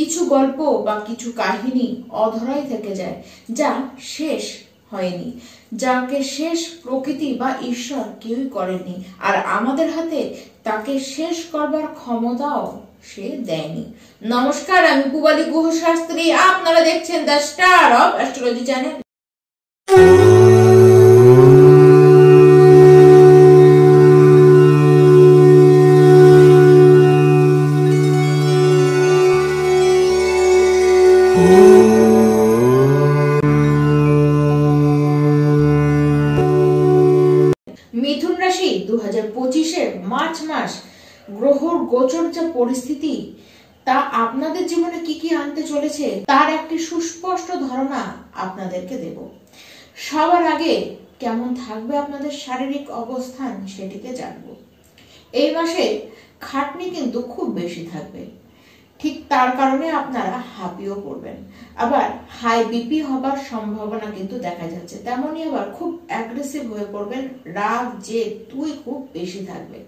কিছু গল্প বা কিছু কাহিনী অধরাই থেকে যায়, যা শেষ হয়নি, যাকে শেষ প্রকৃতি বা ঈশ্বর কেউই করেনি, আর আমাদের হাতে তাকে শেষ করবার ক্ষমতাও সে দেয়নি। নমস্কার, আমি পূবালী গুহ শাস্ত্রী, আপনারা দেখছেন the star of astrology channel. মিথুন রাশি 2025-এর মার্চ মাস গ্রহর গোচর যা পরিস্থিতি, তা আপনাদের জীবনে কি কি আনতে চলেছে তার একটি সুস্পষ্ট ধারণা আপনাদেরকে দেব। সবার আগে কেমন থাকবে আপনাদের শারীরিক অবস্থান সেটিকে জানবো। এই মাসে খাটনি কিন্তু খুব বেশি থাকবে, ঠিক তার কারণে আপনারা হাঁপিয়েও পড়বেন। আবার হাই বিপি হবার সম্ভাবনা কিন্তু দেখা যাচ্ছে, তেমনই আবার খুব অ্যাগ্রেসিভ হয়ে পড়বেন, রাগ জেদ দুই খুব বেশি থাকবে।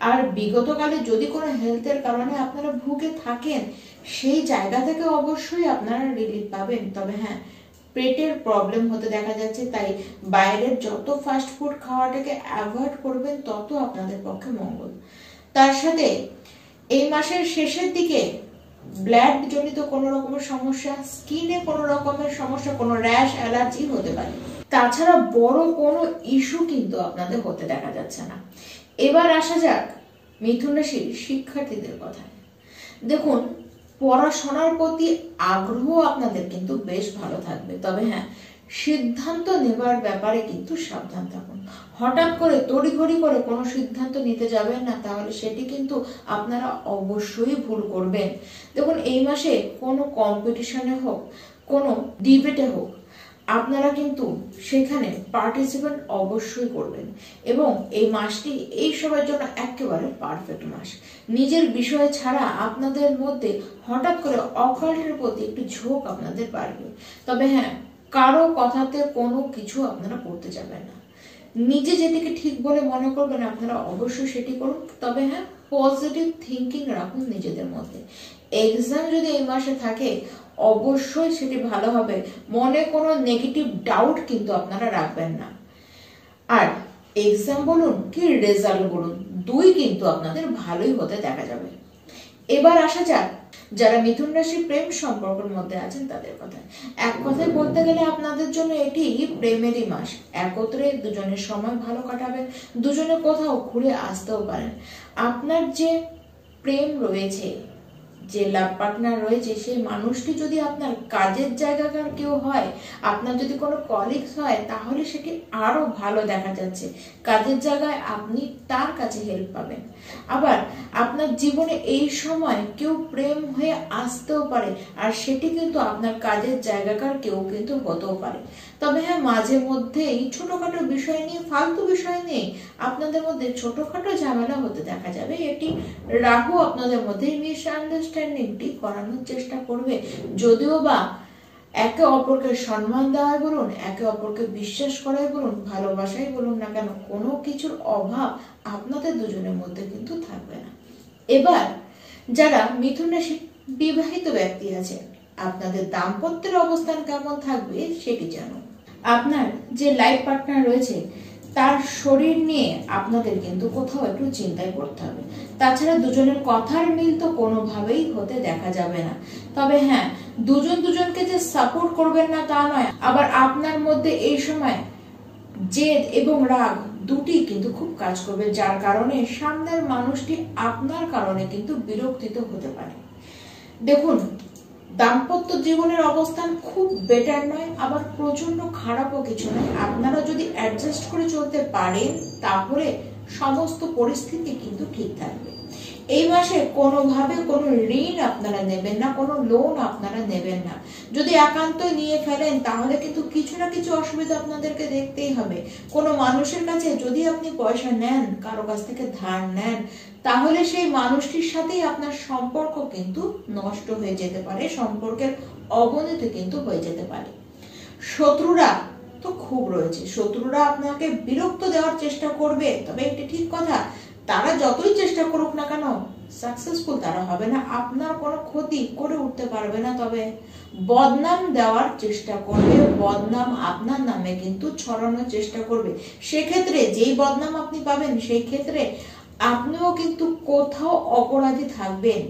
আর বিগতকালে যদি কোনো হেলথের কারণে আপনারা ভুগে থাকেন, সেই জায়গা থেকে অবশ্যই আপনারা রিলিফ পাবেন। তবে হ্যাঁ, পেটের প্রবলেম হতে দেখা যাচ্ছে, তাই বাইরের যত ফাস্ট ফুড খাওয়াটাকে অ্যাভয়েড করবেন তত আপনাদের পক্ষে মঙ্গল। তার সাথে এই মাসের শেষের দিকে ব্লাড জনিত কোনো রকমের সমস্যা, স্কিনে কোনো রকমের সমস্যা, কোনো র্যাশ অ্যালার্জি হতে পারে। তাছাড়া বড় কোনো ইস্যু কিন্তু আপনাদের হতে দেখা যাচ্ছে না। এবার আসা যাক মিথুন রাশির শিক্ষার্থীদের কথায়। দেখুন, পড়াশোনার প্রতি আগ্রহ আপনাদের কিন্তু বেশ ভালো থাকবে। তবে হ্যাঁ, সিদ্ধান্ত নেবার ব্যাপারে কিন্তু সাবধান থাকুন। হঠাৎ করে তড়িঘড়ি করে কোনো সিদ্ধান্ত নিতে যাবেন না, তাহলে সেটি কিন্তু আপনারা অবশ্যই ভুল করবেন। দেখুন, এই মাসে কোনো কম্পিটিশনে হোক, কোনো ডিবেটে হোক, আপনারা কিন্তু সেখানে পার্টিসিপেট অবশ্যই করবেন। এবং এই মাসটি এই সবার জন্য একেবারে পারফেক্ট মাস। নিজের বিষয় ছাড়া আপনাদের মধ্যে হঠাৎ করে অকাল্টের প্রতি একটু ঝোঁক আপনাদের বাড়বে। তবে হ্যাঁ, কারো কথাতে কোনো কিছু আপনারা করতে যাবেন না। নিজে যেটিকে ঠিক বলে মনে করবেন আপনারা অবশ্যই সেটি করুন। তবে হ্যাঁ, পজিটিভ থিঙ্কিং রাখুন নিজেদের মধ্যে। এক্সাম যদি এই মাসে থাকে, অবশ্যই সেটি ভালো হবে, মনে কোনো নেগেটিভ ডাউট কিন্তু আপনারা রাখবেন না। আর এক্সাম বলুন কি রেজাল্ট বলুন, দুই কিন্তু আপনাদের ভালোই হতে দেখা যাবে। এবার আসা যাক যারা মিথুন রাশি প্রেম সম্পর্কের মধ্যে আছেন তাদের কথা। এক কথায় বলতে গেলে আপনাদের জন্য এটি প্রেমেরই মাস। একত্রে দুজনের সময় ভালো কাটাবেন, দুজনে কোথাও ঘুরে আসতেও পারেন। আপনার যে প্রেম রয়েছে, যে লাভ পার্টনার রয়েছে, সেই মানুষটি যদি আপনার কাজের জায়গাকার কেউ হয়, আপনার যদি কোনো কলিগস হয়, তাহলে সেটি আরো ভালো দেখা যাচ্ছে। কাজের জায়গায় আপনি তার কাছে হেল্প পাবেন। আবার আপনার জীবনে এই সময় কেউ প্রেম হয়ে আসতেও পারে, আর সেটি কিন্তু আপনার কাজের জায়গাকার কেউ কিন্তু হতেও পারে। তবে হ্যাঁ, মাঝে মধ্যে এই ছোটখাটো বিষয় নিয়ে, ফালতু বিষয় নিয়ে আপনাদের মধ্যে ছোটখাটো ঝামেলা হতে দেখা যাবে। এটি রাহু আপনাদের মধ্যে মিসআন্ডারস্ট্যান্ডিংটি করানোর চেষ্টা করবে। যদিও বা একে অপরকে সম্মান দেওয়াই বলুন, একে অপরকে বিশ্বাস করাই বলুন, ভালোবাসাই বলুন না কেন, কোনো কিছুর অভাব আপনাদের দুজনের মধ্যে কিন্তু থাকবে না। এবার যারা মিথুন রাশি বিবাহিত ব্যক্তি আছে, আপনাদের দাম্পত্যের অবস্থান কেমন থাকবে সেটি জানুন। আপনার যে লাইফ পার্টনার রয়েছে, তার শরীর নিয়ে আপনাদের কিন্তু কোথাও একটু চিন্তায় করতে হবে। তাছাড়া দুজনের কথার মিল তো কোনোভাবেই হতে দেখা যাবে না। তবে হ্যাঁ, দুজন দুজনকে যে সাপোর্ট করবেন না তা নয়, আবার আপনার মধ্যে এই সময় জেদ এবং রাগ দুটি কিন্তু খুব কাজ করবে, যার কারণে সামনের মানুষটি আপনার কারণে কিন্তু বিরক্তিত হতে পারে। দেখুন, দাম্পত্য জীবনের অবস্থান খুব বেটার নয়, আবার প্রচন্ড খারাপও কিছু নয়। আপনারা যদি অ্যাডজাস্ট করে চলতে পারেন, তাহলে সমস্ত পরিস্থিতি কিন্তু ঠিক থাকবে। এই মাসে কোনোভাবে কোনো ঋণ আপনারা নেবেন না, কোনো লোন আপনারা নেবেন না। যদি একান্তই নিয়ে ফেলেন, তাহলে কিন্তু কিছু না কিছু অসুবিধা আপনাদেরকে দেখতেই হবে। কোনো মানুষের কাছে যদি আপনি পয়সা নেন, কারো কাছ থেকে ধার নেন, তাহলে সেই মানুষটির সাথেই আপনার সম্পর্ক কিন্তু নষ্ট হয়ে যেতে পারে, সম্পর্কের অবনতি কিন্তু হয়ে যেতে পারে। শত্রুরা তো খুব রয়েছে, শত্রুরা আপনাকে বিরক্ত দেওয়ার চেষ্টা করবে। তবে একটি ঠিক কথা, তারা যতই চেষ্টা করুক না কেন, সাকসেসফুল তারা হবে না, আপনার কোনো ক্ষতি করে উঠতে পারবে না, তবে বদনাম দেওয়ার চেষ্টা করবে, বদনাম আপনার নামে কিন্তু ছড়ানোর চেষ্টা করবে। সেক্ষেত্রে যেই বদনাম আপনি পাবেন সেই ক্ষেত্রে আপনিও কিন্তু কোথাও অপরাধী থাকবেন।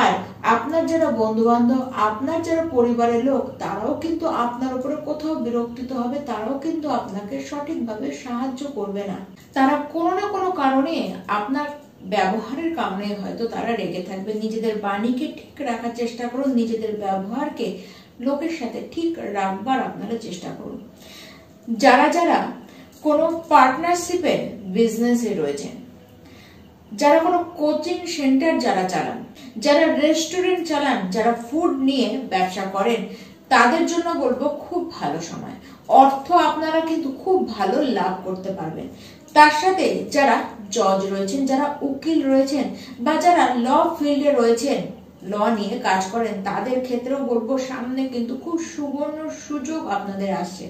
আর আপনার যারা বন্ধু বান্ধব, আপনার যারা পরিবারের লোক, তারাও কিন্তু আপনার উপরে কোথাও বিরক্তিত হবে, তারাও কিন্তু আপনাকে সঠিকভাবে সাহায্য করবে না। তারা কোনো না কোনো কারণে আপনার ব্যবহারের কারণে হয়তো তারা রেগে থাকবে। নিজেদের বাণীকে ঠিক রাখার চেষ্টা করুন, নিজেদের ব্যবহারকে লোকের সাথে ঠিক রাখবার আপনারা চেষ্টা করুন। যারা যারা কোনো পার্টনারশিপে বিজনেসে রয়েছেন, যারা কোনো কোচিং সেন্টার যারা চালান, যারা রেস্টুরেন্ট চালান, যারা ফুড নিয়ে ব্যবসা করেন, তাদের জন্য বলবো খুব ভালো সময়। অর্থ আপনারা কিন্তু খুব ভালো লাভ করতে পারবেন। তার সাথে যারা জজ রয়েছেন, যারা উকিল রয়েছেন, বা যারা ল ফিল্ডে রয়েছেন, ল নিয়ে কাজ করেন, তাদের ক্ষেত্রেও বলবো সামনে কিন্তু খুব সুবর্ণ সুযোগ আপনাদের আসছে।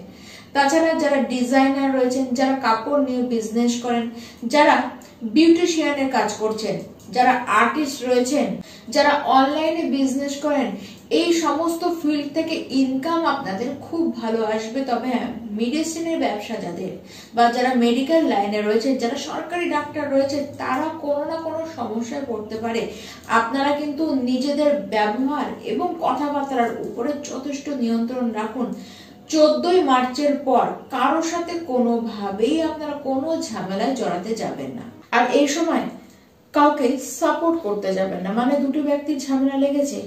তাছাড়া যারা ডিজাইনার রয়েছেন, যারা কাপড় নিয়ে বিজনেস করেন, যারা বিউটিশিয়ানের কাজ করছেন, যারা আর্টিস্ট রয়েছেন, যারা অনলাইনে বিজনেস করেন, এই সমস্ত ফিল্ড থেকে ইনকাম আপনাদের খুব ভালো আসবে। তবে হ্যাঁ, মেডিসিনের ব্যবসা যাদের, বা যারা মেডিকেল লাইনে রয়েছে, যারা সরকারি ডাক্তার রয়েছে, তারা কোনো না কোনো সমস্যায় পড়তে পারে। আপনারা কিন্তু নিজেদের ব্যবহার এবং কথাবার্তার উপরে যথেষ্ট নিয়ন্ত্রণ রাখুন। 14ই মার্চের পর কারো সাথে কোনোভাবেই আপনারা কোনো ঝামেলায় জড়াতে যাবেন না। আর এই সময় কাউকে সাপোর্ট করতে যাবেন না। মানে দুটো ব্যক্তির ঝামেলা লেগেছে,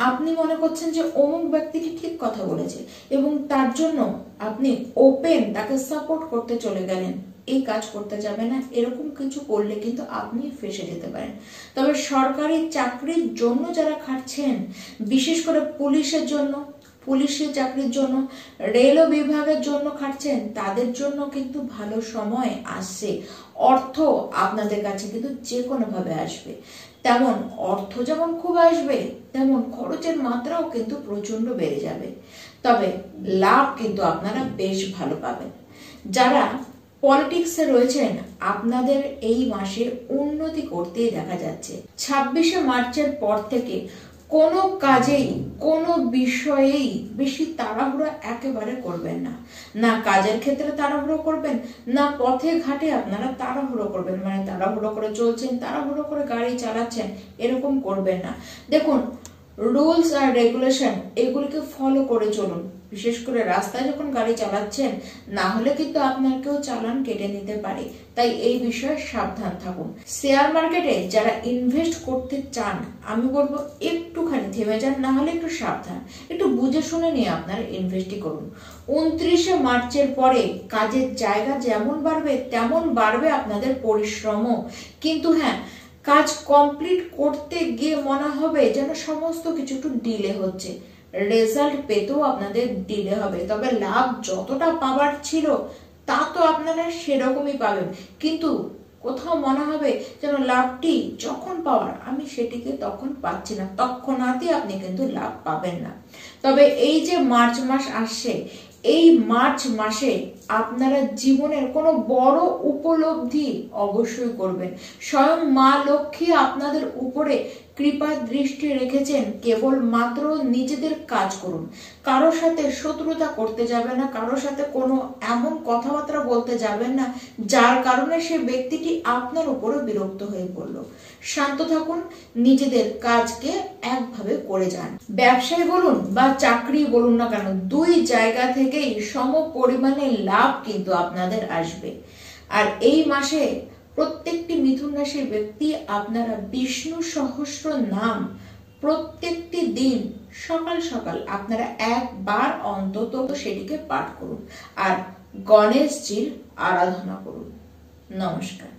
আপনি মনে করছেন যে অমুক ব্যক্তিটি ঠিক কথা বলেছে এবং তার জন্য আপনি ওপেন তাকে সাপোর্ট করতে চলে গেলেন, এই কাজ করতে যাবে না। এরকম কিছু করলে কিন্তু আপনি ফেঁসে যেতে পারেন। তবে সরকারি চাকরির জন্য যারা খাটছেন, বিশেষ করে পুলিশের জন্য, পুলিশের চাকরির জন্য, রেল বিভাগের জন্য খাটছেন, তাদের জন্য কিন্তু ভালো সময় আসছে। অর্থ আপনাদের কাছে কিন্তু যে কোনো ভাবে আসবে। তেমন অর্থ যেমন খুব আসবে, তেমন খরচের মাত্রাও কিন্তু প্রচন্ড বেড়ে যাবে। তবে লাভ কিন্তু আপনারা বেশ ভালো পাবেন। যারা পলিটিক্সে রয়েছেন, আপনাদের এই মাসে উন্নতি করতেই দেখা যাচ্ছে। 26শে মার্চের পর থেকে কোনো কাজেই, কোনো বিষয়েই বেশি তাড়াহুড়ো একেবারে করবেন না। না কাজের ক্ষেত্রে তাড়াহুড়ো করবেন, না পথে ঘাটে আপনারা তাড়াহুড়ো করবেন। মানে তাড়াহুড়ো করে চলছেন, তাড়াহুড়ো করে গাড়ি চালাচ্ছেন, এরকম করবেন না। দেখুন, রুলস আর রেগুলেশন এগুলিকে ফলো করে চলুন। বিশেষ করে রাস্তায় যখন গাড়ি চালাচ্ছেন, না হলে কিন্তু আপনার কেউ চালান কেটে নিতে পারে, তাই এই বিষয়ে সাবধান থাকুন। শেয়ার মার্কেটে যারা ইনভেস্ট করতে চান, আমি বলবো একটুখানি থেমে যান, না হলে একটু সাবধান, একটু বুঝে শুনে নিয়ে আপনারা ইনভেস্টই করুন। 29শে মার্চের পরে কাজের জায়গা যেমন বাড়বে, তেমন বাড়বে আপনাদের পরিশ্রমও। কিন্তু হ্যাঁ, কাজ কমপ্লিট করতে গিয়ে মনে হবে যেন সমস্ত কিছু একটু ডিলে হচ্ছে, রেজাল্ট পেতেও আপনাদের ডিলে হবে। তবে লাভ যতটা পাবার ছিল তা তো আপনারা সেরকমই পাবেন, কিন্তু কোথাও মনে হবে যেন লাভটি যখন পাওয়ার আমি সেটিকে তখন পাচ্ছি না, তৎক্ষণাৎই আপনি কিন্তু লাভ পাবেন না। তবে এই যে মার্চ মাস আসছে, এই মার্চ মাসে আপনারা জীবনের কোনো বড় উপলব্ধি অবশ্যই করবেন। স্বয়ং মা লক্ষ্মী আপনাদের উপরে কৃপা দৃষ্টি রেখেছেন। কেবল মাত্র নিজেদের কাজ করুন, কারোর সাথে শত্রুতা করতে যাবেন না, কারোর সাথে কোনো এমন কথাবার্তা বলতে যাবেন না যার কারণে সে ব্যক্তিটি আপনার উপরে বিরক্ত হয়ে পড়ল। শান্ত থাকুন, নিজেদের কাজকে একভাবে করে যান। ব্যবসায় বলুন বা চাকরি বলুন না কেন, দুই জায়গা থেকেই সম পরিমাণে লাভ কিন্তু আপনাদের আসবে। আর এই মাসে প্রত্যেকটি মিথুন রাশির ব্যক্তি আপনারা বিষ্ণু সহস্র নাম প্রত্যেকটি দিন সকাল সকাল আপনারা একবার অন্তত সেটিকে পাঠ করুন আর গণেশজির আরাধনা করুন। নমস্কার।